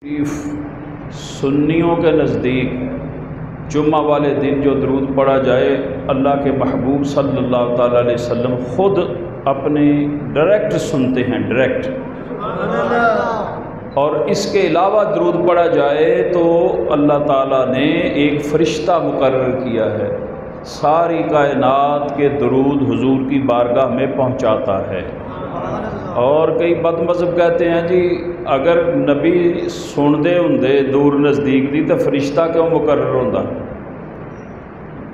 सुन्नियों के नज़दीक जुम्मा वाले दिन जो दरूद पढ़ा जाए, अल्लाह के महबूब सल्लल्लाहु ताला अलैहि वसल्लम ख़ुद अपने डायरेक्ट सुनते हैं, डायरेक्ट। और इसके अलावा दरूद पढ़ा जाए तो अल्लाह ताला ने एक फ़रिश्ता मुकर्रर किया है, सारी कायनात के दरूद हुजूर की बारगाह में पहुंचाता है। और कई बदमज़हब कहते हैं जी अगर नबी सुनते होंदे दूर नज़दीक दी तो फरिश्ता क्यों मुकर्रर होंदा।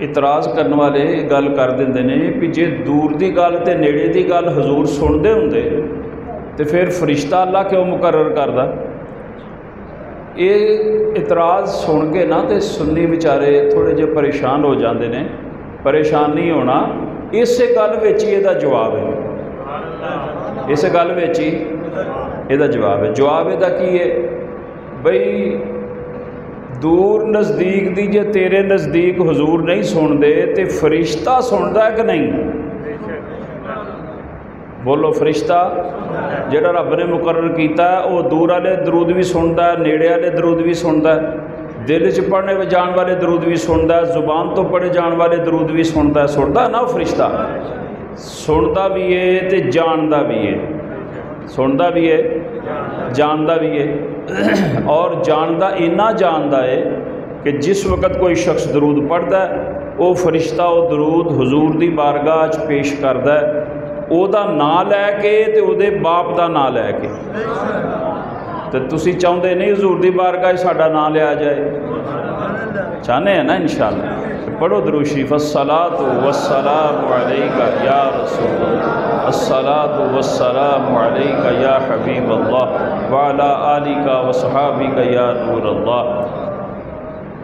इतराज़ करने वाले गल कर देंदे ने कि जे दूर की गल तो नेड़े की गल हजूर सुनते होंदे तो फिर फरिश्ता अल्लाह क्यों मुकर्रर करदा। ये इतराज़ सुन के ना तो सुन्नी बेचारे थोड़े जे परेशान हो जाते हैं। परेशान नहीं होना, इस गल विच ही इहदा जवाब है, इस गल विच ही इहदा जवाब है। जवाब इहदा की है बई दूर नज़दीक दी जे तेरे नज़दीक हजूर नहीं सुनते तो फरिश्ता सुनता है कि नहीं? बोलो, फरिश्ता जिहड़ा रब ने मुकर्रर किया वो दूर वाले दरूद भी सुनता है, नेड़े वाले दरूद भी सुनता है, दिल च पढ़ने जाने वाले दरूद भी सुनता है, जुबान तो पढ़े जाने वाले दरूद भी सुनता है ना। वो फरिश्ता सुनता भी है तो जानता भी है, सुनता भी है, जानता भी है। और जानता इन्ना जानता है कि जिस वक्त कोई शख्स दरूद पढ़ता है वो फरिश्ता वो दरूद हुजूर की बारगाह च पेश करता है, ओदा नाम लैके तो उहदे बाप का नाम लैके। तो तुसी चाहते नहीं हुजूर की बारगाह साडा नाम लिया जाए? चाहते हैं ना इंशाअल्लाह। पढ़ो दरूद शरीफ, अस्सलातु वस्सलामु अलैका या रसूल अल्लाह, अस्सलातु वस्सलामु अलैका या हबीब अल्लाह व अला आलिका व सहाबिका या नूर अल्लाह।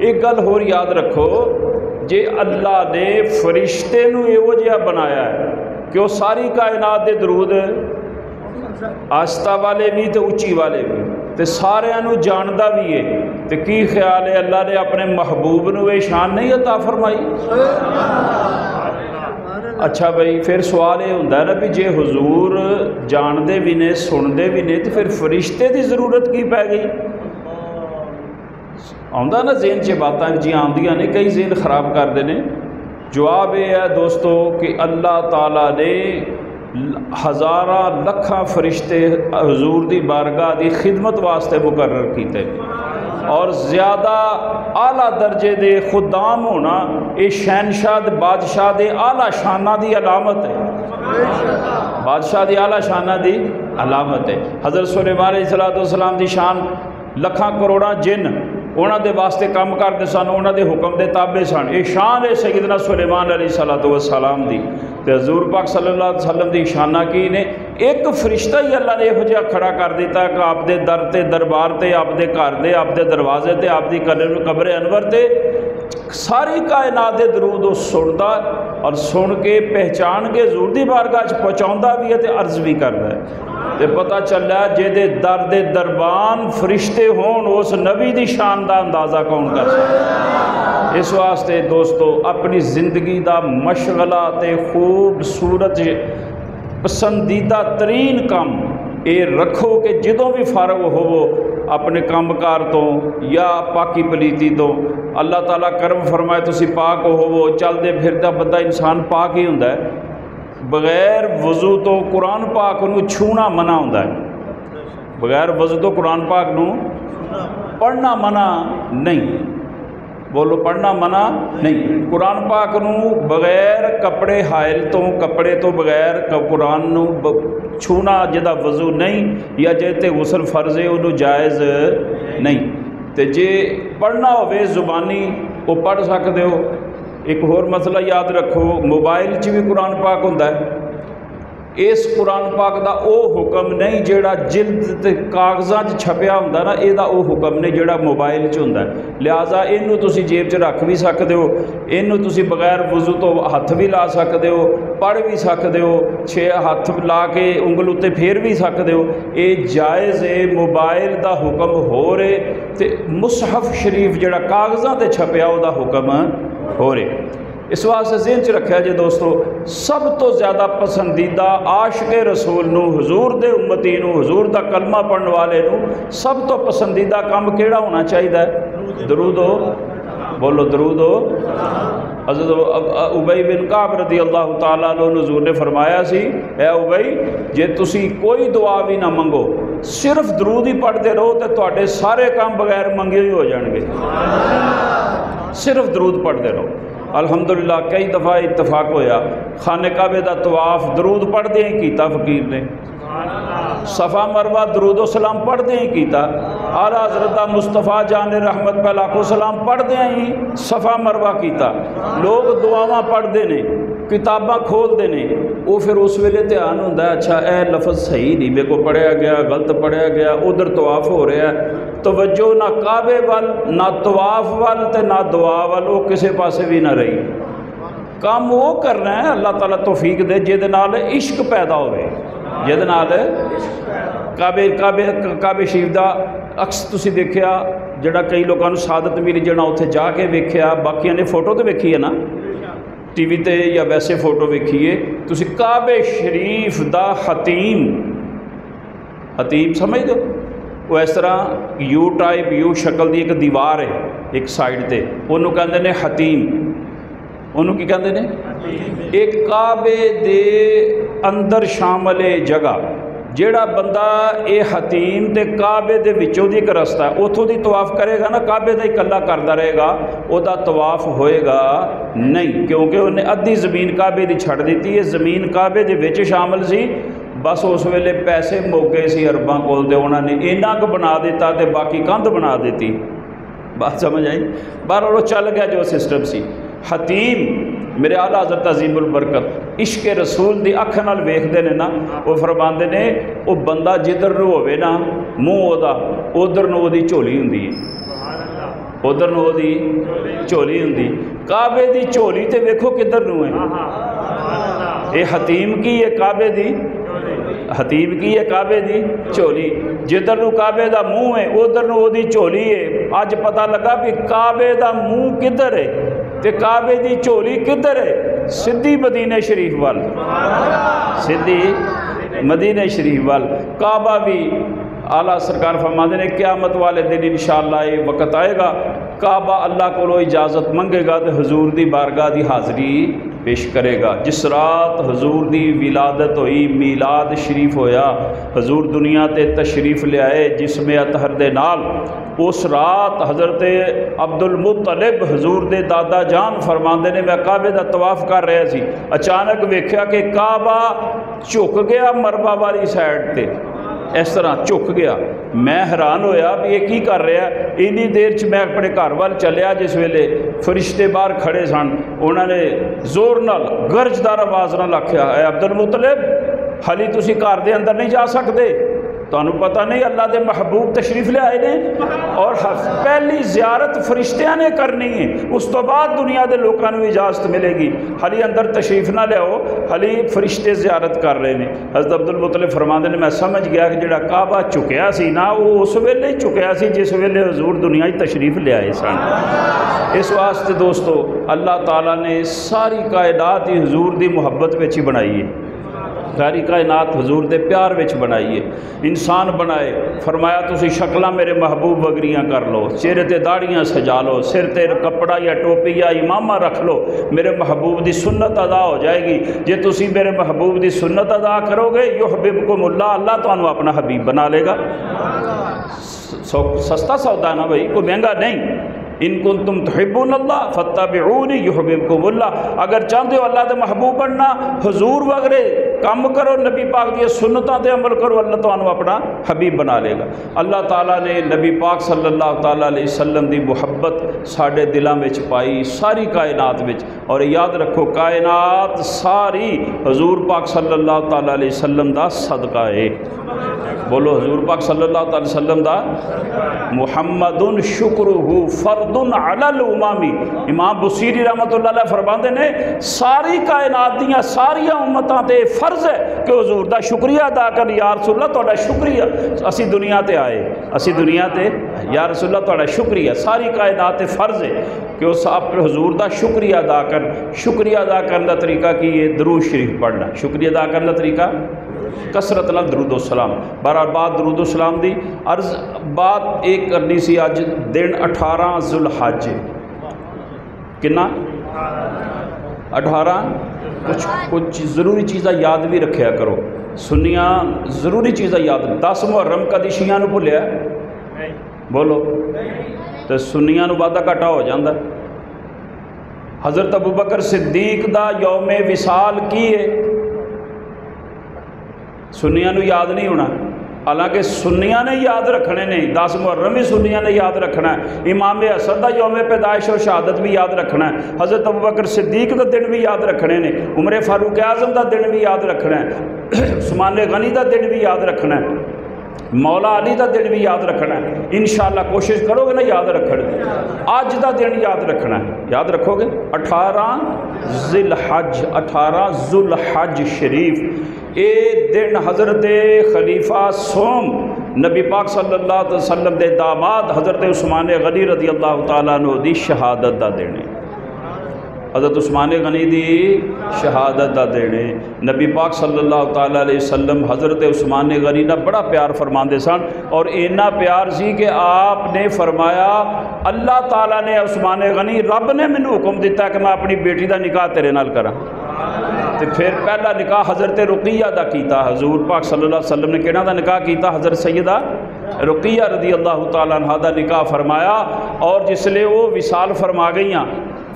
एक गल होर याद रखो, जे अल्लाह ने फरिश्ते नूं इहो जिहा बनाया है कि वो सारी कायनात दे दरूद आस्ता वाले भी तो उच्ची वाले भी तो सारिਆਂ ਨੂੰ जानता भी है, तो की ख्याल है अल्लाह ने अपने महबूब नूं ये शान नहीं अता फरमाई? अच्छा भाई, फिर सवाल ये होंदा ना भी जे हुजूर जानते भी ने सुनते भी ने तो फिर फरिश्ते की जरूरत की पै गई? आउंदा ना ज़हन च बातां जी आउंदियां ने, कई ज़हन खराब करते हैं। जवाब यह है दोस्तों कि अल्लाह ताला ने हज़ारा लखा फरिश्ते हुजूर की बारगाह की खिदमत वास्ते मुकर्रर किए और ज़्यादा आला दर्जे के खुदाम होना ये शहनशाह बादशाह के आला शाना की अलामत है। बादशाह की आला शाना की अलामत है। हज़रत सुलेमान अलैहिस्सलाम की शान लखा करोड़ा जिन उन्होंने दे वास्ते काम करते सन, उन्होंने हुक्म के ताबे सन। ये शान है सैयदना सुलेमान अलैहिस्सलाम दी। तो हजूर पाक सल्लल्लाहु अलैहि वसल्लम की शाना की ने एक फरिश्ता ही अल्लाह ने इहो जिहा खड़ा कर दिता कि आपदे दर ते दरबार ते आपदे घर दे आपदे दरवाजे ते आपदी कब्र अनवर ते सारी कायनात दे दरूद वो सुनता और सुन के पहचान के हजूर दी बारगाह च पहुँचाता भी है तो अर्ज भी करता है। तो पता चला जेदे दर दे दरबान फरिश्ते होन उस नबी दी शान का अंदाज़ा कौन कर सकता। इस वास्ते दोस्तों अपनी जिंदगी का मशगला ते खूबसूरत पसंदीदा तरीन काम ये रखो कि जदों भी फारग होवो अपने कामकार तो या पाकी पलीती तो अल्लाह ताला करम फरमाए तुसी पाक होवो। चलते फिरता बंदा इंसान पाक ही हुंदा है। बगैर वज़ू तो कुरान पाक नूं छूना मना हुंदा है, बगैर वज़ू तो कुरान पाक नूं पढ़ना मना नहीं। बोलो, पढ़ना मना नहीं। कुरान पाक नूं बगैर कपड़े हायल तो कपड़े तो बगैर कुरान नूं छूना जिहदा वज़ू नहीं या जिहते गुसल फर्ज है उन्होंने जायज़ नहीं। तो जे पढ़ना होवे जुबानी वो पढ़ सकते हो। एक होर मसला याद रखो, मोबाइल च भी कुरान पाक हुंदा है। इस कुरान पाक का वो हुक्म नहीं जिहड़ा जिल्द ते कागज़ां च छपिया हुंदा ना, इहदा वो हुक्म नहीं जिहड़ा मोबाइल च हुंदा है। लिहाजा इनू तुसी जेब च रख भी सकते हो, इनू तुसी बगैर वज़ू तो हथ भी ला सकते हो, पढ़ भी सकते हो, 6 हथ ला के उंगल उत्ते फेर भी सकते हो। ये जायज़ है। मोबाइल का हुक्म हो रहे तो मुसहफ शरीफ जिहड़ा कागज़ां ते छपिया उहदा हुक्म हो रहे। इस वास्ते ज़हन च रखा जे दोस्तों, सब तो ज़्यादा पसंदीदा आशिक़े रसूल नूं, हुजूर दे उम्मती नूं, हुजूर दा कलमा पढ़न वाले नूं सब तो पसंदीदा काम केड़ा होना चाहिए? दरूद हो, बोलो दरूद हो। हज़रत उबई बिन काब रज़ी अल्लाह तआला अन्हु हुज़ूर ने फरमाया सी, ए उबई जे तुसी कोई दुआ भी ना मंगो, सिर्फ दरूद ही पढ़ते रहो तो तुहाडे सारे काम बगैर मंगे ही हो जाएंगे। सिर्फ दरूद पढ़ते रहो। अल्हम्दुलिल्लाह कई दफ़ा इतफाक होया, खाने काबे का तवाफ दरूद पढ़ते ही किया फ़कीर ने, सफ़ा मरवा दरूद सलाम पढ़ते ही किया। आला हज़रत मुस्तफ़ा जान रहमत पे लाखों सलाम पढ़ते ही सफ़ा मरवा किया। लोग दुआवां पढ़ते ने, किताबां खोलते ने, वो फिर उस वेले ध्यान होंदा अच्छा ए लफज सही नहीं मेरे को पढ़िया गया, गलत पढ़िया गया, उधर तवाफ हो रहा है, तवज्जो ना काबे वाल, ना तवाफ वाल ते ना दुआ वाल, वो किसी पासे भी ना रही। काम वो करना है अल्लाह ताला तौफीक दे जिहदे नाल इश्क पैदा होवे, जिहदे नाल काबे काबे काबे शरीफ दा अक्स तुसीं देखिया जिहड़ा कई लोगों को सादत मिली, जिहड़ा उत्थे जाके वेखिया, बाकियां ने फोटो तो वेखी है ना टीवी ते या वैसे फोटो वेखिए तुसी, काबे शरीफ दा हतीम, हतीम समझ दो वो इस तरह यू टाइप यू शक्ल की एक दीवार है एक साइड ते, उन्होंने कहते हैं हतीम, उन्होंने की कहते हैं एक काबे दे अंदर शामिल जगह, जेड़ा बंदा ये हतीम ते काबे दे विचों दी एक रस्ता है उतों दी तवाफ करेगा ना, काबे दा इकल्ला करता रहेगा, वह तवाफ होएगा नहीं, क्योंकि उन्हें अद्धी ज़मीन काबे दी छड़ दी है, ज़मीन काबे दे विच शामिल सी, बस उस वेले पैसे मुक गए सी अरबां कोल, ते उन्होंने इन्ना क बना दिता ते बाकी कंध बना दी। बात समझ आई? बाहर वो चल गया जो सिस्टम सी। हतीम मेरे आला हज़रत अज़ीमुल बरकत इश्क रसूल की अख नाल वेखते हैं ना, वो फरमाते ने वो बंदा जिधर नूं होवे ना मूँह ओदा उधर नूं ओदी झोली हुंदी है, उधर नूं ओदी झोली हुंदी। काबे दी झोली ते वेखो किधर नूं है, ये हतीम की है काबे दी, हतीम की है काबे दी झोली, जिधर नूं काबे दा मूँह है उधर नूं ओदी झोली है। अज पता लगा भी काबे दा मूँह किधर है ते काबे दी झोली किधर है, सीधी मदीने शरीफ वाल, सीधी मदीने शरीफ वाल। काबा भी आला सरकार फरमाते ने क़यामत वाले दिन इंशाअल्लाह ये वक्त आएगा, काबा अल्लाह को इजाज़त मंगेगा तो हजूर दी बारगाह दी हाज़री पेश करेगा। जिस रात हजूर दी विलादत हुई, मीलाद शरीफ होया, हजूर दुनिया ते तशरीफ ले आए जिसमें अतहर दे नाल, उस रात हज़रत अब्दुल मुत्तलिब हजूर दे दादा जान फरमाते ने मैं काबे दा तवाफ कर रहा सी, अचानक वेख्या कि काबा झुक गया मरबा वाली साइड ते, इस तरह झुक गया। मैं हैरान होया भी ये की कर रहा है। इन्नी देर च मैं अपने घर वाल चलिया, जिस वेले फरिश्ते बाहर खड़े सन, उन्होंने जोर नाल गरजदार आवाज़ नाल आख्या है अब्दुल मुत्तलिब हाली तुसी घर दे अंदर नहीं जा सकते, तुहानू पता नहीं अल्लाह के महबूब तशरीफ ले आए ने और पहली ज़ियारत फरिश्तियां ने करनी है, उस तो बाद दुनिया के लोगों को इजाज़त मिलेगी, हाली अंदर तशरीफ ना लियाओ, हाली फरिश्ते ज़ियारत कर रहे हैं। हज़रत अब्दुल मुत्तलिब फरमाते ने मैं समझ गया कि जिहड़ा काबा झुकया सी ना वो उस वेले झुकया सी जिस वेले हजूर दुनिया तशरीफ ले आए सन। इस वास्ते दोस्तों अल्लाह ताला ने सारी कायनात ही हजूर की मुहब्बत में ही बनाई है, सारी कायनात हजूर के प्यार विच बनाई है। इंसान बनाए फरमाया तुसी शक्लां मेरे महबूब वगरियां कर लो, चेहरे ते दाड़ियाँ सजा लो, सिर ते कपड़ा या टोपी या इमामा रख लो, मेरे महबूब की सुन्नत अदा हो जाएगी। जे तुसी मेरे महबूब की सुन्नत अदा करोगे युहब्बिबकुमुल्लाह, अल्लाह तुहानू अपना हबीब बना लेगा। सस्ता सौदा ना भाई, कोई महंगा नहीं। इन कुंतुम तुहिब्बूनल्लाह फत्तबिऊनी युहब्बिबकुमुल्लाह, अगर चाहते हो अल्लाह के महबूब बनना हजूर वगैरह काम करो, नबी पाक दी सुन्नतां ते अमल करो, अल्लाह तुहानू अपना हबीब बना लेगा। अल्लाह ताला ने नबी पाक सल्लल्लाहु ताला अलैहि वसल्लम की मुहब्बत साढ़े दिलों में पाई सारी कायनात में, और याद रखो कायनात सारी हजूर पाक सल्लल्लाहु ताला अलैहि वसल्लम दा सदका है। बोलो हजूर पाक सल्लल्लाहु अलैहि वसल्लम दा मुहम्मदुन शुक्रुहु फर्दुन अलल उमामी। इमाम बुसीरी रहमतुल्लाह अलैह फरमाते ने सारी कायनात दियां सारियां उम्मतां ते फर्ज है कि हजूर दा शुक्रिया अदा कर, या रसूलल्लाह तुहाडा शुक्रिया असी दुनिया ते आए, असी दुनिया ते या रसूलल्लाह तुहाडा शुक्रिया, सारी कायनात ते फर्ज है कि उस अपने हजूर दा शुक्रिया अदा कर। शुक्रिया अदा करने का तरीका की है? दरूद शरीफ पढ़ना। शुक्रिया अदा करने का तरीका कसरत नाल दरूदो सलाम। बहरहाल बात दरूदो सलाम दी अर्ज बात एक करनी सी। अज दिन 18 जुलहज कितना 18। कुछ ज़रूरी चीज़ा याद भी रखा करो। सुनिया ज़रूरी चीज़ा याद। 10 मुहर्रम कदी शिया भुलिया? बोलो। तो सुनिया वाधा घाटा हो जाता। हज़रत अबू बकर सिद्दीक दा यौमे विसाल की है? सुनिया याद नहीं होना, हालांकि सुनिया ने याद रखने ने। 10 मुहर्रम भी सुनिया ने याद रखना है। इमाम हसन का यौम पैदाइश और शहादत भी याद रखना है। हज़रत अबू बकर सिद्दीक का दिन भी याद रखने ने। उमर फारूक आज़म का दिन भी याद रखना है। उस्मान गनी का दिन भी याद रखना है। मौला अली का दिन भी याद रखना है। इंशाअल्लाह कोशिश करोगे ना याद रखने। अज का दिन याद रखना है। याद रखोगे 18 जिलहज, 18 जुलहज शरीफ। ये दिन हज़रत खलीफा सोम नबी पाक सल्लल्लाहु अलैहि वसल्लम के दामाद हज़रत उस्मान गनी रज़ी अल्लाह तआला अन्हु दी शहादत का दिन है। हज़रत उस्मान गनी दी शहादत का दिन है। नबी पाक सल्लल्लाहु तआला अलैहि वसल्लम हज़रत उस्मान गनी ना बड़ा प्यार फरमाते सन। और इन्ना प्यार सी कि आपने फरमाया अल्लाह ताला ने उस्मान गनी रब ने मैनू हुक्म दिता कि मैं अपनी बेटी का निकाह तेरे नाल करा। तो फिर पहला निकाह हज़रत रुक़िया का किया। हजूर पाक सल्लल्लाहु अलैहि वसल्लम ने किहड़ा दा निकाह किया? हज़रत सैयदा रुक़िया रज़ी अल्लाह तआला अन्हा दा निकाह फरमाया। और जिसले वो विसाल फरमा गई,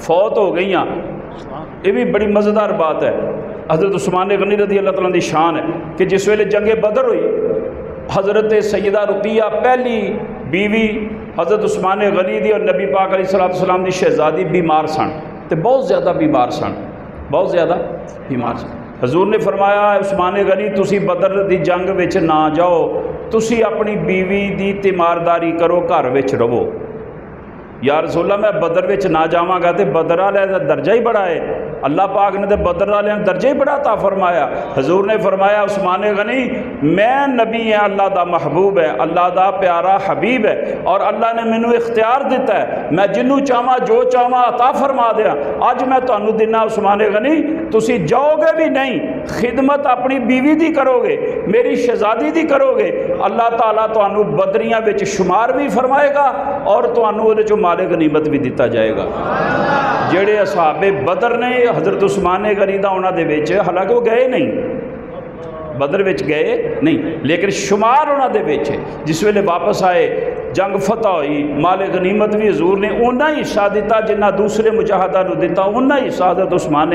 फौत हो गई, ये भी बड़ी मज़ेदार बात है। हज़रत उस्मान गनी रज़ी अल्लाह तआला की शान है कि जिस वेले जंगे बदर हुई, हज़रत सैयदा रुक़िया पहली बीवी हज़रत उस्मान गनी दी और नबी पाक अलैहिस्सलातु वस्सलाम दी शहजादी बीमार सन। तो बहुत ज़्यादा बीमार सन, बहुत ज़्यादा बीमार सन। हजूर ने फरमाया उस्मान गनी तुसी बदर दी जंग विच ना जाओ, तुसी अपनी बीवी दी तीमारदारी करो, घर विच रवो। या रसूल अल्लाह मैं बदर विच ना जावांगा तो बदर वाले का दर्जा ही बड़ा है। अल्लाह पाक ने तो बदर वाले दर्जा ही बड़ा ता फरमाया। हजूर ने फरमाया उस्मान गनी मैं नबी है, अल्लाह का महबूब है, अल्लाह का प्यारा हबीब है और अल्लाह ने मैनू इख्तियार दिता है, मैं जिन्हों चाहवा जो चाहवा अता फरमा दिया। अज मैं तुहानू दिना उस्मान गनी, तुसी जाओगे भी नहीं, खिदमत अपनी बीवी दी करोगे, मेरी शहजादी दी करोगे, अल्लाह ताला तुहानू बदरियां विच शुमार भी फरमाएगा और तुहानू उहदे चों माले गनीमत भी दिता जाएगा। जेड़े असहाबे बदर ने हज़रत उस्मान गनी दा उन्हां दे विच, हालांकि वो गए नहीं बदर विच गए नहीं, लेकिन शुमार उन्हां दे विच जिस वेले वापस आए जंग फतह हुई, माले गनीमत भी हजूर ने उन्ना ही हिस्सा दिता जिन्ना दूसरे मुजाहिदा नूं दिता, उन्ना ही हिस्सा हज़रत उस्मान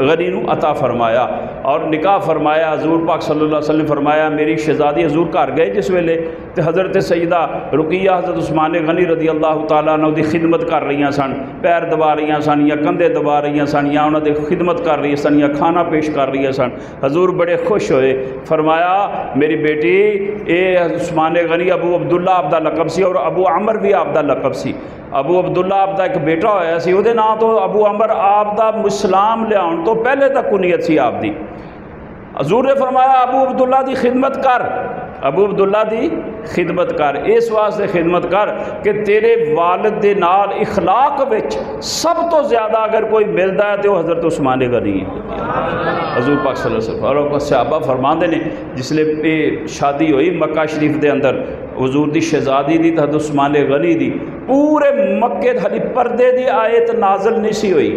गनी नूं अता फरमाया और निकाह फरमाया। हजूर पाक सल्लल्लाहु अलैहि वसल्लम फरमाया मेरी शहजादी हजूर घर गए जिस वेले तो हज़रत सैयदा रुक़िया हज़रत उस्मान गनी रज़ी अल्लाह तआला अन्हु दी खिदमत कर रही सन, पैर दबा रही सन या कंधे दबा रही सन या उन्होंने खिदमत कर रही सन या खाना पेश कर रही सन। हजूर बड़े खुश होए, फरमाया मेरी बेटी ये उस्मान गनी अबू अब्दुल्ला आपदा लकब सी और अबू अमर भी आपदा लकब सी। अबू अब्दुल्ला आपदा एक बेटा होया सी, उहदे नाम तो अबू अमर आपदा इस्लाम लियाउण तो पहले तक कुनीयत सी आपदी। हजूर ने फरमाया अबू अब्दुल्ला दी खिदमत कर, अबू अब्दुल्ला दी खिदमत कर, इस वास्ते खिदमत कर कि तेरे वालिद दे नाल इखलाक विच सब तो ज़्यादा अगर कोई मिलता है तो हज़रत उस्मान गनी है। हजूर पाक सल्लल्लाहु अलैहि वसल्लम और सहाबा फरमाते ने जिसले ये शादी हुई मक्का शरीफ के अंदर हजूर दी शहजादी दी हज़रत उस्मान गनी दी, पूरे मक्के हली पर्दे की आयत नाजल नहीं सी हुई।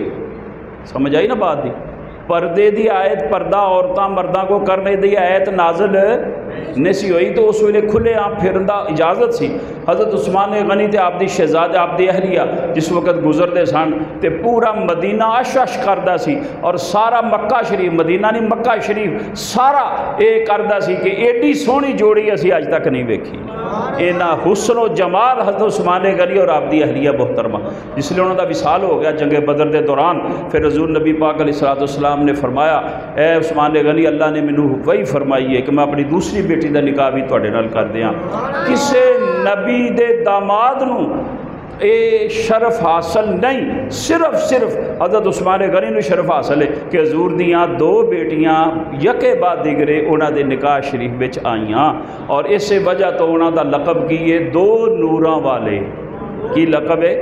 समझ आई ना बात दी? पर्दे की आयत, पर्दा औरतां मर्दां को करने की आयत नाजल नहीं सी हुई, तो उस वेले खुले आम फिरन दा इजाज़त सी। हज़रत उस्मान गनी ते आपदी शहजादे आपदी अहलिया जिस वक्त गुजरते सन तो पूरा मदीना अश करदा सी और सारा मक्का शरीफ, मदीना नहीं मक्का शरीफ सारा ये करदा सी कि एडी सोहनी जोड़ी असी अज तक नहीं वेखी। इन्ना हुस्न व जमाल हज़रत उस्मान गनी और आपदी अहलिया मोहतरमा जिसलिए उन्होंने विसाल हो गया जंगे बदर के दौरान। फिर हजूर नबी पाक अलैहिस्सलातु वस्सलाम ने फरमाया ए उस्मान गनी अल्लाह ने मैनू वही फरमाई है कि मैं अपनी दूसरी बेटी का निकाह भी तुहाडे नाल कर दियां। किसी नबी दे दामाद नूं ये शरफ हासिल नहीं, सिर्फ हज़रत उस्मान गनी नूं शरफ हासिल है कि हजूर दियाँ दो बेटियां यके बाद दिगरे उन्होंने निकाह शरीफ विच आईयां और इस वजह तो उन्हों का लकब की है दो नूरां वाले। की लकब है?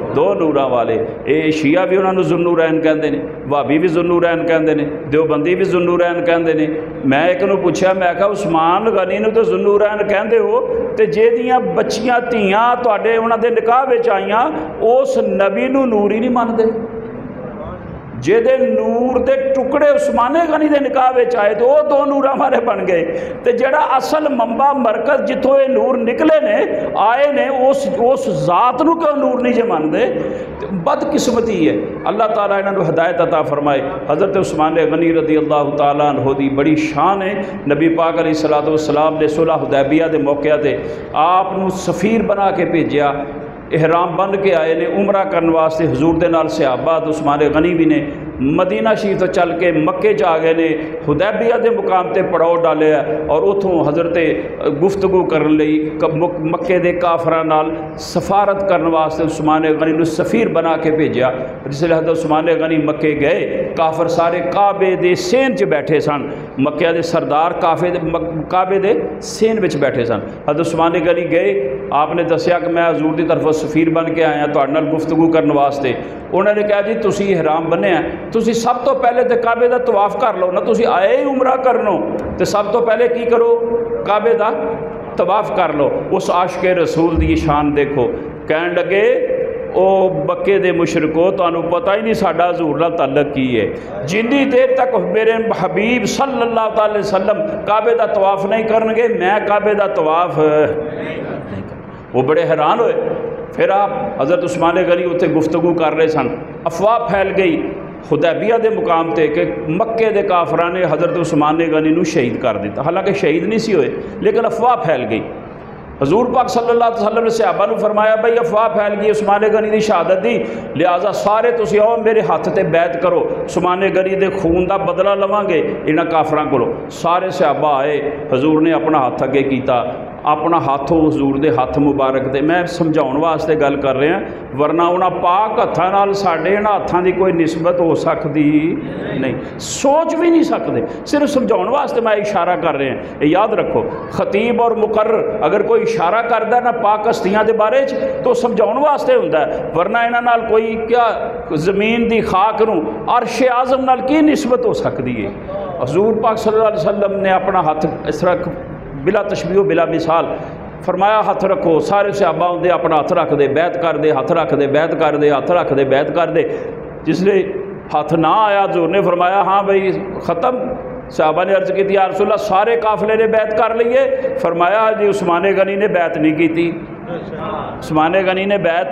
दो नूरां वाले। ये शिया भी उन्होंने ज़ुन्नूरैन कहते हैं, भाभी भी ज़ुन्नूरैन कहते हैं, देवबंदी भी ज़ुन्नूरैन कहते हैं। मैं एक नूं पूछा, मैं कहा उस्मान गनी नूं तो ज़ुन्नूरैन कहते हो, तो जिहदियां बच्चियां धीआं तुहाडे उन्हां दे निकाह विच आईयां उस नबी नूं नूर ही नहीं मानते। जिहदे नूर दे टुकड़े उस्माने गनी दे निकाह विच आए तो वह दो नूरां वाले बन गए। तो जिहड़ा असल मंबा मरकज़ जिथों ये नूर निकले ने आए ने उस ज़ात नूं क्यों नूर नहीं जे मानते? बदकिस्मती है। अल्लाह ताला इन्हां नूं हिदायत अता फरमाए। हज़रत उस्मान गनी रज़ी अल्लाह ताला अन्हु दी बड़ी शान है। नबी पाक अलैहिस्सलातु वस्सलाम ने सुलह हुदैबिया के मौके ते आप नूं सफ़ीर बना के भेजा। एहराम बन के आए ने उमरा करने वास्ते हजूर के नाल सहाबा उस्मान गनी भी ने मदीना शरीफ तो चल के मक्के च आ गए ने। हुदैबिया के मुकाम पर पड़ाव डाले और उतों हज़रत गुफ्तगू करने लई मक्के के काफरां नाल सफारत करने वास्ते उस्मान गनी नूं सफ़ीर बना के भेजा। जिसले हज़रत उस्मान गनी मक्के गए, काफर सारे काबे दे सेन च बैठे सन। मक्के के सरदार काबे दे सेन विच बैठे सन। हज़रत उस्मान गनी गए, आपने दसिया कि मैं हजूर की तरफ सफ़ीर बन के आया तुहाडे नाल गुफ्तगू करने वास्ते। उन्होंने कहा जी तुसी इहराम बन्निया, तुसी सब तो पहले तो काबे का तवाफ कर लो ना, तुसी आए ही उमरा करनो तो सब तो पहले की करो, काबे का तवाफ कर लो। उस आशिक़े रसूल की शान देखो। कहन लगे ओ मक्के दे मुशरिको, तुहानू पता ही नहीं साडा हजूर नाल ताल्लुक की है। जिन्नी देर तक मेरे हबीब सल्लल्लाहु अलैहि वसल्लम काबे का तवाफ नहीं करनगे, मैं काबे का तवाफ नहीं कर। वो बड़े हैरान हुए। फिर आप हज़रत उस्मान गनी उत्थे गुफ्तगू कर रहे सन, अफवाह फैल गई हुदैबिया के मुकाम पर कि मक्के के काफरां ने हज़रत उस्मान गनी नूं शहीद कर दिता। हालांकि शहीद नहीं सी होए, लेकिन अफवाह फैल गई। हजूर पाक सल्लल्लाहु अलैहि वसल्लम ने सहाबा नूं फरमाया भाई अफवाह फैल गई उस्मान गनी की शहादत दी, लिहाजा सारे तुसीं आओ मेरे हत्थ ते बैत करो, उस्मान गनी के खून का बदला लवांगे इन्हां काफरां कोलों। सारे सहाबा आए, हजूर ने अपना हत्थ अगे किया, अपना हाथ हजूर के हत्थ मुबारक दे। मैं समझाउण वास्ते गल कर रहा, वरना उन्हां पाक हत्थां नाल साडे इन्हां हत्थां की कोई निस्बत हो सकती नहीं, सोच भी नहीं सकते। सिर्फ समझाउण वास्ते मैं इशारा कर रहा। याद रखो, खतीब और मुकर्रर अगर कोई इशारा करता ना पाक हस्तियां के बारे तो समझाउण वास्ते हुंदा है, वरना इन्हां नाल कोई क्या जमीन की खाक नूं अर्श आज़म नाल की निस्बत हो सकती है। हजूर पाक सल्लल्लाहु अलैहि वसल्लम ने अपना हत्थ इस तरह बिला तशबीह बिला मिसाल फरमाया, हथ रखो। सारे सहाबा होंदे अपना हथ रख दे, बैत कर दे, हथ रख दे, बैत कर दे, हथ रख दे, बैत कर दे। जिसले हथ ना आया हजूर ने फरमाया हाँ भाई ख़त्म। सहाबा ने अर्ज़ की या रसूल अल्लाह सारे काफिले ने बैत कर लीए? फरमाया जी उस्मान गनी ने बैत नहीं की। उस्मान गनी ने बैत,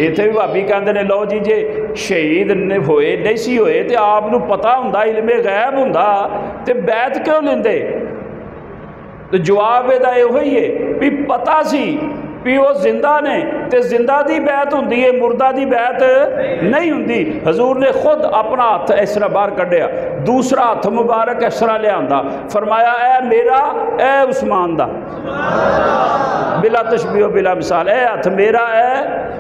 इत्थे भी भाभी कहते हैं लो जी जे शहीद ने होए नहीं सी होए तो आपनूं पता हुंदा, इल्मे गैब हुंदा ते बैत क्यों लेंदे? तो जवाब यदा यो ही है भी पता सी भी वो जिंदा ने, तो जिंदा की बैत होंदी है, मुर्दा की बैत नहीं होंदी। हजूर ने खुद अपना हथ इस तरह बाहर कढ़िया, दूसरा हथ मुबारक इस तरह लिया, फरमाया ए मेरा ए उस्मान दा, बिला तशबीह बिला मिसाल, ए हथ मेरा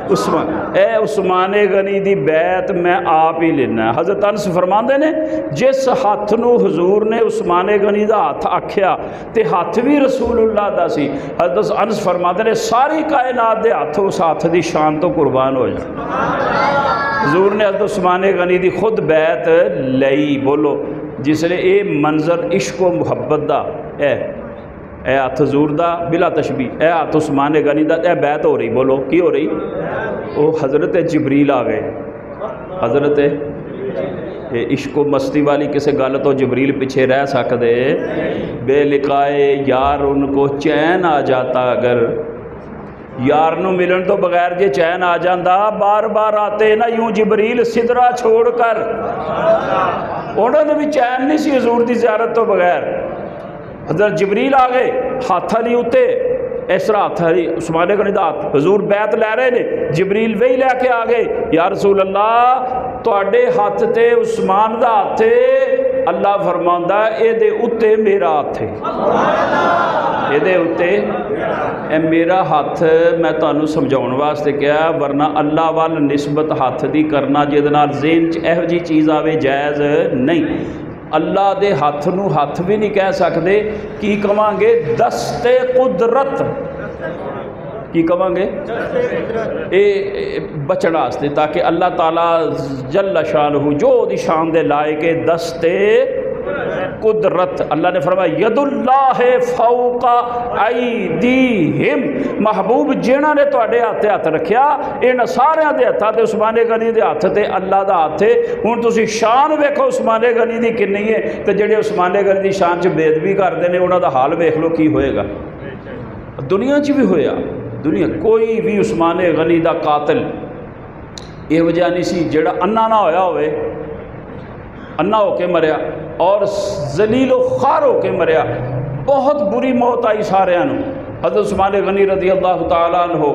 ए उस्मान गनी की बैत मैं आप ही लेना। हज़रत अनस फरमाते ने जिस हथ नूं हजूर ने उस्मान गनी का हथ आख्या तो हथ भी रसूलुल्लाह दा सी। हज़रत अनस फरमाते ने सारी कायनात दे हथ उस हथ की शान तो कुर्बान हो जाए। हजूर ने हज़रत उस्मान गनी की खुद बैत लई। बोलो जिसले ये मंजर इश्क व मुहब्बत का है, ए हथ हजूर दा बिला तशबी, ए हथ उस्मान गनी दा, ए बैत हो रही। बोलो की हो रही? वो हज़रत जिबरील आ गए। हज़रत इश्क मस्ती वाली किसी गल तो जबरील पीछे रह सकते? बेलिकाए यार उनको चैन आ जाता, अगर यार नूं मिलन तो बगैर जे चैन आ जाता, बार बार आते ना यूं जिबरील सिदरा छोड़ कर। उन्होंने भी चैन नहीं सी हजूर की ज़ियारत तो बगैर। हज़रत जिबरील आ गए, हाथ अली उत्ते इस तरह हथ अली उस्मान गनी दा हथ, हजूर बैत लै रहे ने, जिबरील वही लैके आ गए, या रसूल अल्लाह तुहाडे हथ ते उस्मान दा हथ है, अल्लाह फरमांदा इहदे उत्ते मेरा हथ है, इहदे उत्ते मेरा हथ। मैं तुहानूं समझाउण वास्ते कहा, वरना अल्लाह वाल निस्बत हथ दी करना जिहदे नाल ज़हन च इहो जी चीज़ आवे जायज़ नहीं। अल्लाह दे हथ नूं हथ भी नहीं कह सकते, की कहांगे दस्ते कुदरत। की कवांगे ये बचण वास्ते, ताकि अल्लाह ताला जल्ल शानहू जो दी शान दे लायक दस्ते कुदरत, अल्लाह ने फरमाया यदुल्लाह फौका ऐदीहिम, महबूब जिन्हां ने तुहाडे हाथे हथ रखिया इन्हां सारियां दे हत्थां ते उस्माने गनी दे हथ ते अल्लाह दा हथ है। हुण तुसीं शान वेखो उस्माने गनी दी किन्नी है, ते जिहड़े उस्माने गनी दी शान च बेदबी करदे ने उन्हां दा हाल वेख लो की होएगा। दुनिया च भी होया, दुनिया कोई भी उस्माने गनी दा कातिल इहो जिहा नहीं सी जिहड़ा अन्ना ना होया होवे, अन्ना होके मरिया और जलीलो खार होके मरिया। बहुत बुरी मौत आई सारिਆਂ ਨੂੰ। हज़रत उस्मान गनी रज़ी अल्लाह तआला अन्हु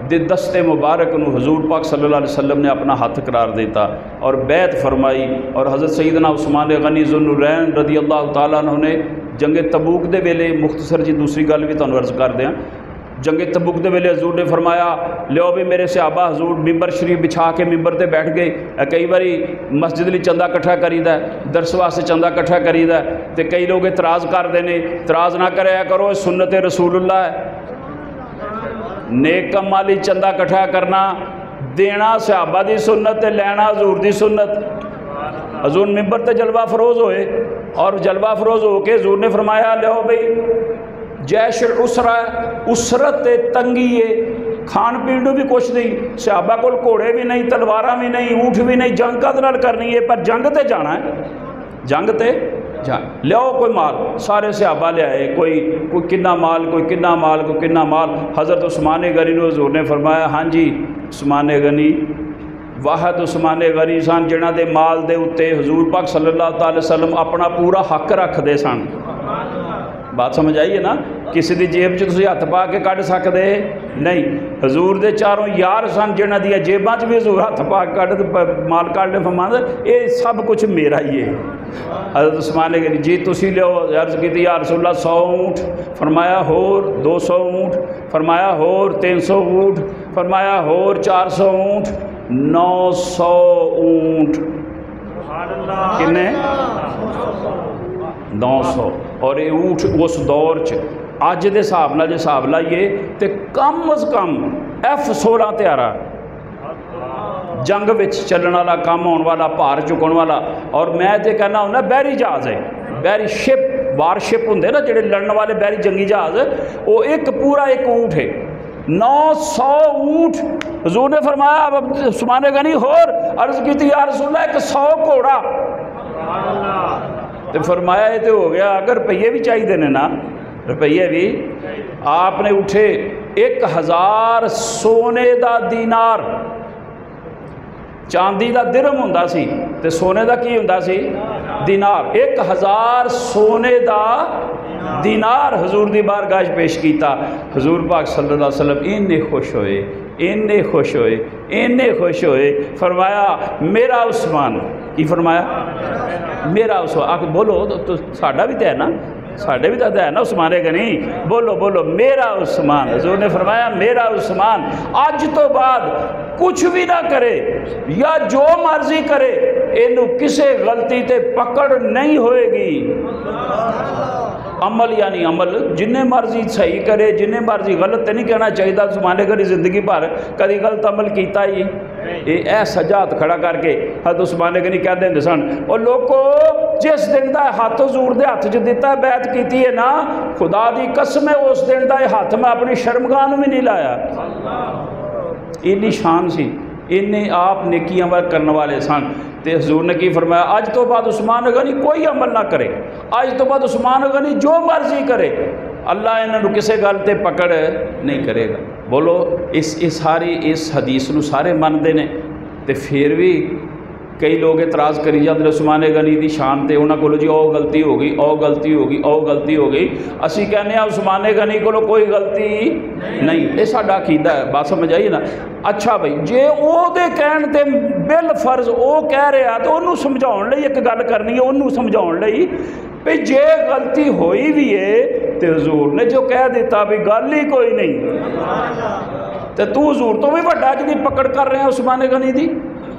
दे दस्ते मुबारक नूं हजूर पाक सल्लल्लाहु अलैहि वसल्लम ने अपना हथ करार दिता और बैत फरमाई। और हज़रत सईदना उस्मान गनी ज़ुन्नुरैन रज़ी अल्लाह तआला अन्हु ने जंगे तबूक दे वेले, मुख्तसर जी दूसरी गल भी तुहानूं अर्ज़ कर दियां, जंगे तबूक दे वेले हजूर ने फरमाया लियो भी मेरे सहाबा, हजूर मिंबर शरीफ बिछा के मिंबर ते बैठ गए। कई बारी मस्जिद लई चंदा इकट्ठा करीदा, दरस वास्ते चंदा इकट्ठा करीदा, तो कई लोग इतराज़ करते हैं, इतराज़ ना कराया करो, सुन्नत रसूलुल्लाह है। नेक कम वाली चंदा इकट्ठा करना, देना सहाबा की सुन्नत, लैना हजूर की सुन्नत। हजूर मिंबर ते जलवा फरोज़ होए और जलवा फरोज़ होके हजूर ने फरमाया लियो भाई जैश उसरा उसरत तंगी है, खान पीन भी कुछ नहीं, सहाबा कोल घोड़े भी नहीं, तलवारा भी नहीं, ऊँट भी नहीं, जंग कद नाल करनी है, पर जंग ते जाना है, जंग ते जा लियाओ कोई माल। सारे सहाबा लियाए, कोई किन्ना माल, कोई किन्ना माल, कोई किन्ना माल। हज़रत उस्मान गनी नूं हजूर ने फरमाया हाँ जी उस्मान गनी वाहद उस्मान गनी सन जिन्हां दे माल दे उत्ते हजूर पाक सल्लल्लाहु अलैहि वसल्लम अपना पूरा हक रखते सन। बात समझ आई है ना, किसी की जेब च तुसीं हथ पा के कढ़ सकते नहीं। हजूर दे चारों यार सन जिन्हां दी जेबां च भी हजूर हथ पा के कढ़ माल कढ़ फरमांदे ये सब कुछ मेरा ही है। हज़रत उस्मान गनी जी तुसीं लियो, अर्ज़ की या रसूलल्लाह 100 ऊँट, फरमाया होर 200 ऊँट, फरमाया होर 300 ऊँट, फरमाया होर 400 ऊँट, 900 ऊँट, किन्ने 900। और ये ऊँट उस दौर च अज के हिसाब नाल हिसाब लाइए तो कम अज़ कम F-16 त्यारा जंग विच चलने वाला, काम होने वाला, भार चुकने वाला। और मैं तो कहना होंदा बहरी जहाज़ है, बहरी शिप, वारशिप होंदे ना जिहड़े लड़न वाले बहरी जंगी जहाज़, वो एक पूरा एक ऊँट है। 900 ऊँट। हजूर ने फरमाया उस्मान गनी होर अर्ज़ की या रसूलल्लाह 100 घोड़ा, तो फरमाया ये तो हो गया, अगर रुपये भी चाहिए ने ना, रुपये भी आपने उठे 1000 सोने का दीनार, चांदी का दिरहम हुंदा सी ते सोने का की हुंदा सी दीनार, 1000 सोने का दीनार हजूर की बारगाह पेश किया। हजूर पाक सल्लल्लाहु अलैहि वसल्लम इन्ने खुश होए, इन्ने खुश होए, इन्ने खुश होए, फरमाया मेरा उस्मान, की फरमाया मेरा उस्मान। आके बोलो तो साडा भी तो है ना, साढ़े भी तो है ना उस्मान गनी, बोलो बोलो मेरा उस्मान। हजूर ने फरमाया मेरा उस्मान अज तो बाद कुछ भी ना करे या जो मर्जी करे, इनू किसी गलती ते पकड़ नहीं होएगी। अमल यानी अमल जिन्ने मर्जी सही करे, जिन्ने मर्जी गलत तो नहीं कहना चाहिए। उस्मान गनी जिंदगी भर कभी गलत अमल किया ही ये सजा हथ खड़ा करके हज़रत उस्मान गनी कहते होंदे सन, और लोगों जिस दिन का हथ हजूर के हथ च दिता बैत की है ना, खुदा की कसम है उस दिन का हथ मैं अपनी शर्मगाह में भी नहीं लाया। इन्नी शान सी, इन्ने आप नेकियां वर करने वाले सन। तो हजूर ने की फरमाया अज तो बाद उस्मान गनी कोई अमल ना करे, अज तो बाद उस्मान गनी जो मर्जी करे, अल्लाह इन्होंने किसी गल ते पकड़ नहीं करेगा। बोलो इस सारी इस हदीस नूं सारे मनते हैं, तो फिर भी कई लोग इतराज़ करी जाते उस्मान गनी की शान ते, उन्होंने को जी ओ गलती हो गई, ओ गलती हो गई, ओ गलती हो गई। असी कहने उस्मान गनी को कोई गलती नहीं, ये साडा अकीदा है। बात समझ आई ना। अच्छा भाई जे ओहदे कहण ते बिल फर्ज वो कह रहा तो उन्होंने समझाउण लई एक गल करनी है, उन्होंने समझाउण लई भी जे गलती होई भी है तो हजूर ने जो कह दिता भी गल ही कोई नहीं, तो तू हजूर तो भी वड्डा जिहड़ी पकड़ कर रहे हैं उस्मान गनी दी।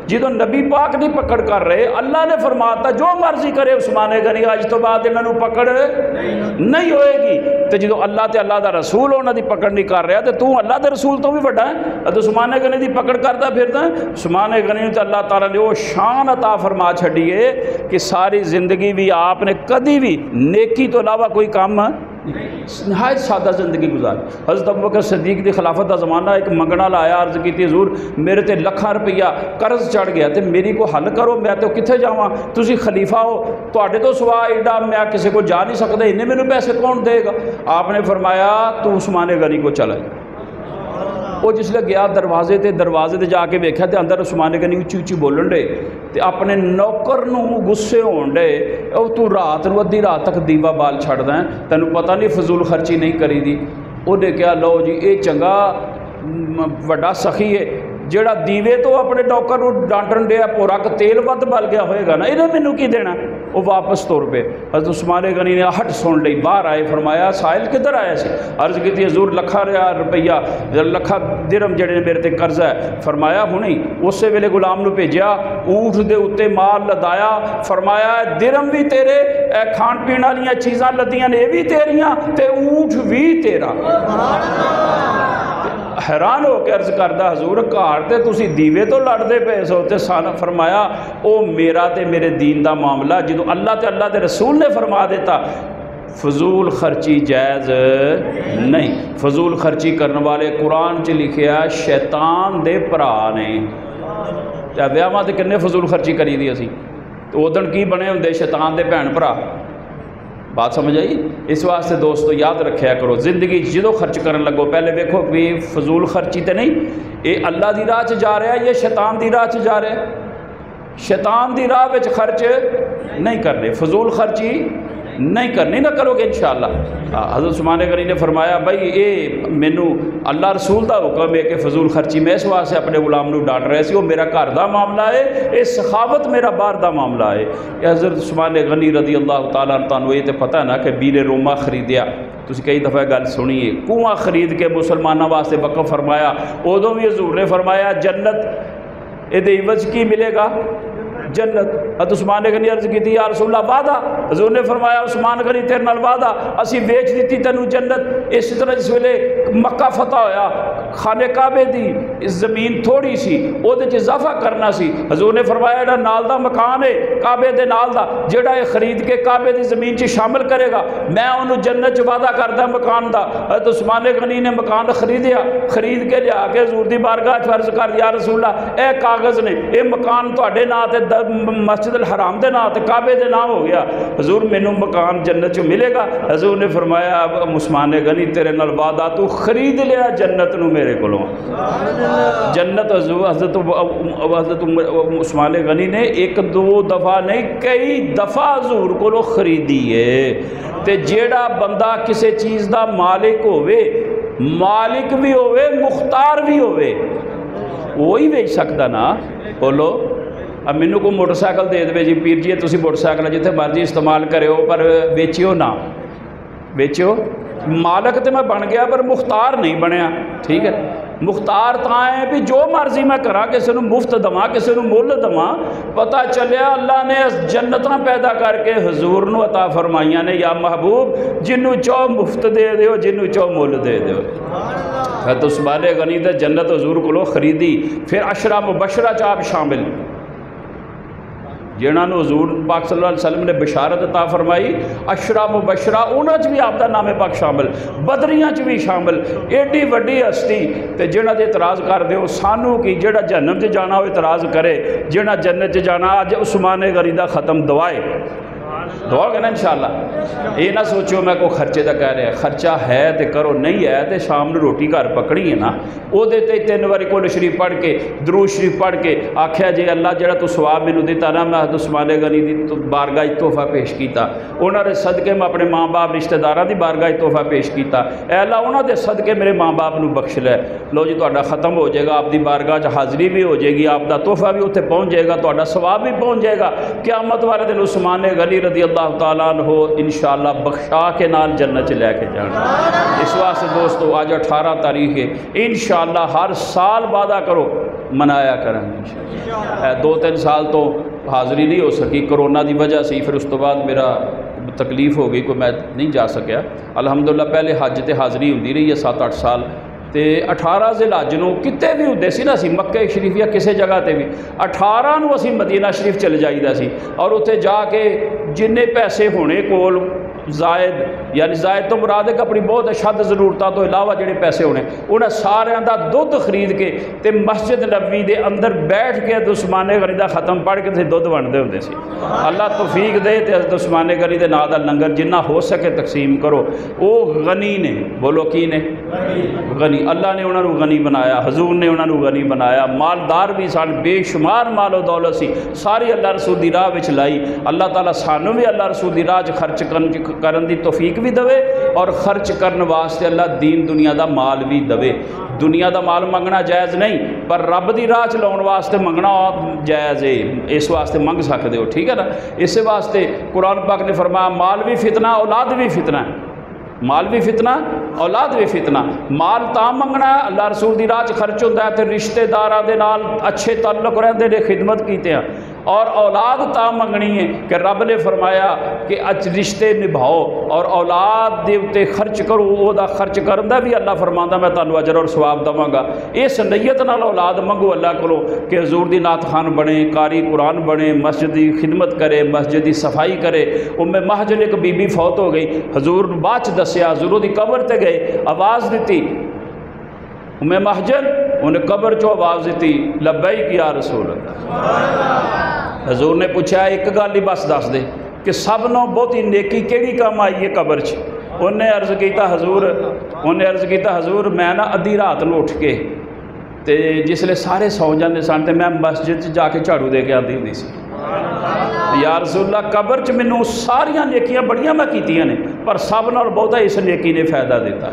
जो नबी पाक की पकड़ कर रहे, अल्लाह ने फरमाता जो मर्जी करे उस्मान गनी अज तो बाद इन्हों पकड़ नहीं होएगी। तो जो अल्लाह तो अल्लाह का रसूल उन्होंने पकड़ नहीं कर रहा, तो तू अल्लाह के रसूल तो भी वड्डा है, तो उस्मान गनी की पकड़ करता फिरदा। उस्मान गनी तो अल्लाह ताला ने वो शान अता फरमा छड़ी है कि सारी जिंदगी भी आपने कभी भी नेकी तो अलावा कोई काम नहायत सादा जिंदगी गुजारी। हज़रत अबू बकर सिद्दीक की खिलाफत का ज़माना, एक मंगना लाया, अर्ज की हजूर मेरे ते लखां रुपया कर्ज चढ़ गया, तो मेरी को हल करो, मैं तो कित्थे जावां, तुसी खलीफा हो, तुहाडे तो सिवा एडा मैं किसी को जा नहीं सकता, इन्ने मैनू पैसे कौन देगा। आपने फरमाया तू उस्मान गनी को चला। वो जिसले गया दरवाजे ते जाके वेख्या तो अंदर उस्मान गनी उच्ची उच्ची बोलन डे, तो अपने नौकर नूं गुस्से होण डे, तू रात नूं अद्धी रात तक दीवा बाल छड्डदा है, तैनूं पता नहीं फजूल खर्ची नहीं करी दी। उन्हें कहा लो जी ये चंगा वड्डा सखी है जेड़ा दीवे तो अपने नौकर को डांटन दिया, भोरा क तेल वध बल गया होएगा ना, इन्हें मैनू की देना। वो वापस तुर पे। हज़रत उस्मान गनी ने हट सुन ली, बाहर आए, फरमाया साहिल किधर आया से? अर्ज़ की हजूर लखा रुपया लखा दिरहम जेड़े मेरे ते कर्जा है। फरमाया हुणी। उस वेले गुलाम नूं भेजिया, ऊँट दे उत्ते माल लदाया, फरमाया दिरहम भी तेरे, खाण पीण वाली चीज़ां लदियां ने भी तेरियां, ते ऊँट भी तेरा। हैरान होकर अर्ज करदा हजूर घर ते तुसी दीवे तो लड़ते पे सो, ते सन फरमाया वो मेरा ते मेरे दीन का मामला जो अल्लाह ते अल्लाह के रसूल ने फरमा देता फजूल खर्ची जायज़ नहीं। फजूल खर्ची करने वाले कुरान च लिखिया शैतान दे भरा ने। व्याहां ते किन्ने फजूल खर्ची करी दी असी, तो उदण की बने होंदे शैतान दे भैन भरा। बात समझ आई? इस वास्ते दोस्तों याद रखा करो, जिंदगी जो खर्च करन लगो पहले वेखो भी फजूल खर्ची तो नहीं, ये अल्लाह की राह च जा रहा है, ये शैतान की राह च जा रहा है। शैतान की राह में खर्च नहीं करने, फजूल खर्ची नहीं करनी, ना करोगे इंशाअल्लाह। हज़रत उस्मान गनी ने फरमाया भाई ये मैनू अल्लाह रसूल का हुक्म है कि फजूल खर्ची मैं इस वास्ते अपने गुलाम नूं डांट रहा सी, वो मेरा घर का मामला है, ये सखावत मेरा बाहर का मामला है। हज़रत उस्मान गनी रज़ी अल्लाह तआला अन्हु ये तो पता ना कि बीरे रोमा खरीदिया, तुसीं कई दफ़ा गल सुनी है, कुआं खरीद के मुसलमानों वास्ते वक़फ़ फरमाया। उदों भी हजूर ने फरमाया जन्नत ये इवज की मिलेगा, जन्नत। उस्मान गनी अर्ज की या रसूलल्लाह वादा, हजूर ने फरमाया उस्मान गनी तेरे नाल वादा, असी बेच दी तेनू जन्नत। इस तरह जिस वेले मक्का फतह होया, खाने काबे की जमीन थोड़ी सी, उहदे च इजाफा करना सी, हजूर ने फरमाया जेड़ा नाल दा मकान है काबे दे नाल दा, जेड़ा ये खरीद के काबे की जमीन च शामिल करेगा मैं उन्होंने जन्नत च वादा करदा मकान का। तो उस्मान गनी ने मकान खरीदिया, खरीद के लिया के हजूर की बारगाह च अर्ज कर दिया रसूलल्लाह ए कागज़ ने, ये मकान तुहाडे नां ते मस्जिद अल हराम के नाम ते काबे के नाम हो गया, हजूर मैनू मकान जन्नत चो मिलेगा। हजूर ने फरमाया अब उस्मान गनी तेरे नाल वादा, तू खरीद लिया जन्नत नू मेरे कोलों। जन्नत हजरत उस्मान गनी ने एक दो दफ़ा नहीं कई दफ़ा हजूर कोलों खरीदी है। ते जेड़ा बंदा किसी चीज़ का मालिक होवे, मालिक भी होवे मुख्तार भी होवे, वो ही बेच सकता ना। बोलो अब मैनू कोई मोटरसाइकिल दे दे जी पीर जी तुसीं मोटरसाइकिल जिथे मर्जी इस्तेमाल करो पर बेचियो ना, बेचियो। मालक तो मैं बन गया पर मुख्तार नहीं बनया, ठीक है। मुख्तार तां है भी जो मर्जी मैं करा, किसी को मुफ्त दवा, किसी को मुल दवा। पता चलिया अल्लाह ने जन्नतां पैदा करके हजूर नूं अता फरमाइयां ने, या महबूब जिन्हों चाहो मुफ्त दे दो, जिन्हों चाहो मुल दे दो। तो उस्मान गनी दा जन्नत हजूर कोलों खरीदी। फिर अशरा मुबशरा च आप शामिल, जिन्होंने हजूर पाक सल्लल्लाहु अलैहि वसल्लम ने बशारत अता फरमाई, अशरा मुबशरा उन्होंने भी आपका नामे पाक शामिल, बदरियां च भी शामिल। एडी वड्डी हस्ती ते जिन्हां दे इतराज़ कर दो सानू की, जेड़ा जन्नत च जाना वो इतराज़ करे, जिन्हां जन्नत च जाना अज उस्मान गनी दा खत्म दवाए दोगे ना इंशाअल्लाह। ये ना सोचो मैं कोई खर्चे का कह रहा, खर्चा है तो करो, नहीं है तो शाम को रोटी घर पकड़ी है ना, वो 3 बारी कुल शरीफ पढ़ के दरूद शरीफ पढ़ के आख्या जे अल्लाह जेड़ा तू सवाब मैनू दिता ना, मैं उस्मान गनी की बारगाह तोहफा पेश किया, उन्होंने सदके मैं अपने माँ बाप रिश्तेदारों की बारगाह तोहफा पेश किया, अल्लाह उन्होंने सदके मेरे माँ बाप को बख्श लै। लो जी तुहाडा खत्म हो जाएगा, आपकी बारगाह च हाज़री भी हो जाएगी, आपका तोहफा भी उत्थे पहुँच जाएगा, तुहाडा सवाब भी पहुँच जाएगा। क़यामत वाले दिन उस्मान गनी रज़ी रज़ी अल्लाह ताला अन्हु इंशाअल्लाह बख्शा के नाल जन्नत च लैके जाना। इस वास्ते दोस्तों अज 18 तारीख है, इंशाअल्लाह हर साल वादा करो मनाया करेंगे। 2-3 साल तो हाज़री नहीं हो सकी कोरोना की वजह से, फिर उस तो बाद मेरा तकलीफ़ हो गई, कोई मैं नहीं जा सकिया। अलहमदुलिल्लाह पहले हज तो हाज़री होती रही है 7-8 साल। तो 18 ज़िलहज नूं किते भी होंदे सी ना, असीं मक्के शरीफ या किसी जगह पर भी 18 नूं असीं मदीना शरीफ चले जाईदा सी, और उत्थे जाके जिन्ने पैसे होने कोल जायद यानी जायद तो मुराद है कि अपनी बहुत अशद ज़रूरतों तो इलावा जोड़े पैसे होने, उन्हें सारिਆਂ का दुध खरीद के ते मस्जिद नबी के अंदर बैठ के उस्माने गनी का ख़त्म पढ़ के दुध वंडते होंदे सी। अल्लाह तौफीक दे ते उस्माने गनी के नाम का लंगर जिन्ना हो सके तकसीम करो। वो गनी ने, बोलो की ने, गनी। अल्लाह ने उन्होंने गनी बनाया, हजूर ने उन्होंने गनी बनाया। मालदार भी सन, बेशुमार मालो दौलत सी, सारी अल्लाह रसूल की राह विच लाई। अल्लाह ताला सानू भी अल्लाह रसूल की राह खर्च करन दी तौफीक भी दवे, और खर्च करने वास्ते अल्लाह दीन दुनिया का माल भी दवे। दुनिया का माल मंगना जायज़ नहीं, पर रब की राह च लाउण वास्ते मंगना जायज़ है, इस वास्ते मंग सकते हो, ठीक है ना। इस वास्ते कुरान पाक ने फरमाया माल भी फितना औलाद भी फितना है, माल भी फितना औलाद भी फितना। माल तां मंगना अल्लाह रसूल की राह खर्च होता है, तो रिश्तेदारों के नाल अच्छे ताल्लुक रहते हैं, खिदमत कीते हैं। और औलाद तां मंगनी है कि रब ने फरमाया कि रिश्ते निभाओ और औलाद के उत्ते खर्च करो, वह खर्च करन दा भी अल्लाह फरमांदा मैं तुहानू अजर और सवाब देवांगा। इस नीयत नाल औलाद मंगो अल्लाह कोलों कि हजूर दी नात खान बने, कारी कुरान बने, मस्जिद की खिदमत करे, मस्जिद की सफाई करे। उम्मे महजन एक बीबी फौत हो गई, हजूर बाद च दस्सिया, हजूर की कबर ते गए, आवाज़ दी उम्मे महजन, उन्हें कबर चो आवाज़ दी लब्बैक या रसूल अल्लाह। हजूर ने पूछा एक गल ही बस दस दे कि सब नौ बहुती नेकी केड़ी काम आई है कबर च। उन्हें अर्ज़ किया हजूर, उन्हें अर्ज़ किया हजूर मैं ना अद्धी रात में उठ के ते जिसले सारे सौ जाते सन तो मैं मस्जिद जाके झाड़ू दे के आती होंदी सी। या रसूलल्लाह कबर च मैनू सारिया नेकियां बड़ियां मैं कीतियां ने, पर सब नाल बहुता इस नेकी ने फायदा दिता।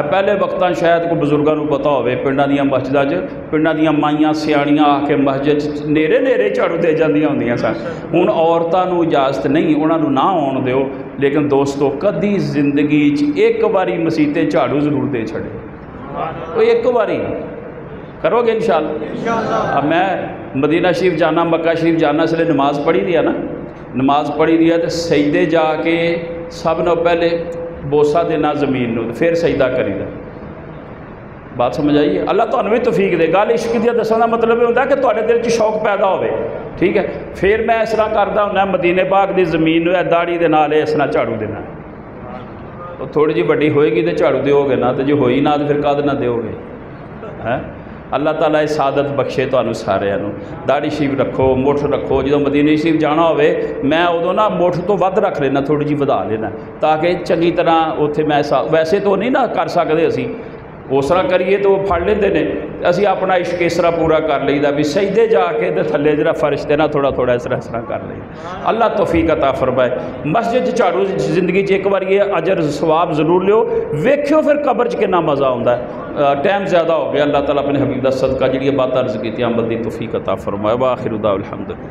पहले वक्तां शायद कोई बजुर्गों को पता होवे, पिंडां दीयां मस्जिदां च पिंडां दीयां माइयां सियाणियां आके मस्जिद च नेरे नेरे झाड़ू दे जांदियां होंदियां सन। हुण औरतां नूं इजाजत नहीं, उन्हां नूं ना आउण दिओ, लेकिन दोस्तों कदी जिंदगी च एक बारी मसीते झाड़ू जरूर दे छड़े, एक बारी करोगे इंशाअल्लाह। अब मैं मदीना शरीफ जाना, मक्का शरीफ जाना, इसलिए नमाज़ पढ़ी दी है ना, नमाज पढ़ी दी है तो सजदे जाके सब न पहले बोसा देना ज़मीन में, फिर सजदा करीदा। बात समझ आई है? अल्लाह तुहानू भी तौफीक दे। गल इश्क दी दसण दा मतलब ये होंदा कि तुहाडे दिल च शौक पैदा होवे, ठीक है। फिर मैं इस तरह करदा हुंदा, मदीने पाक की ज़मीन है दाड़ी दे नाल इस तरह झाड़ू देना। तो थोड़ी जी वड्डी होएगी तो झाड़ू दोगे ना, तो जो होई ना तो फिर कद ना दोगे है। अल्लाह ताला इस सादत बख्शे तुहानू सारिਆਂ ਨੂੰ। दाड़ी शरीफ रखो, मुठ रखो। जो मदीने शरीफ जाना होवे मैं उदों ना मुठ तो वध रख लेना, थोड़ी जी वधा लेना, ताकि चंगी तरह उत्थे मैं वैसे तो नहीं ना कर सकते असी, उस तरह करिए तो वो फड़ लेंदे ने। असी अपना इश्क इस तरह पूरा कर लईदा भी सजदे जाके तो थले जरा फर्श ते ना थोड़ा थोड़ा इस तरह कर लईदा। अल्लाह तौफीक अता फरमाए। मस्जिद झाड़ू जिंदगी एक बार ये अजर सवाब जरूर लियो, वेख्यो फिर कबर च कितना मज़ा आता है। टाइम ज़्यादा हो गया। अल्लाह ताला अपने हबीब दा सदका जिहड़ियां बातां अर्ज़ कीतियां अमल दी तौफीक अता फरमाए। व आखिरु दाअवाना अल्हम्दुलिल्लाह।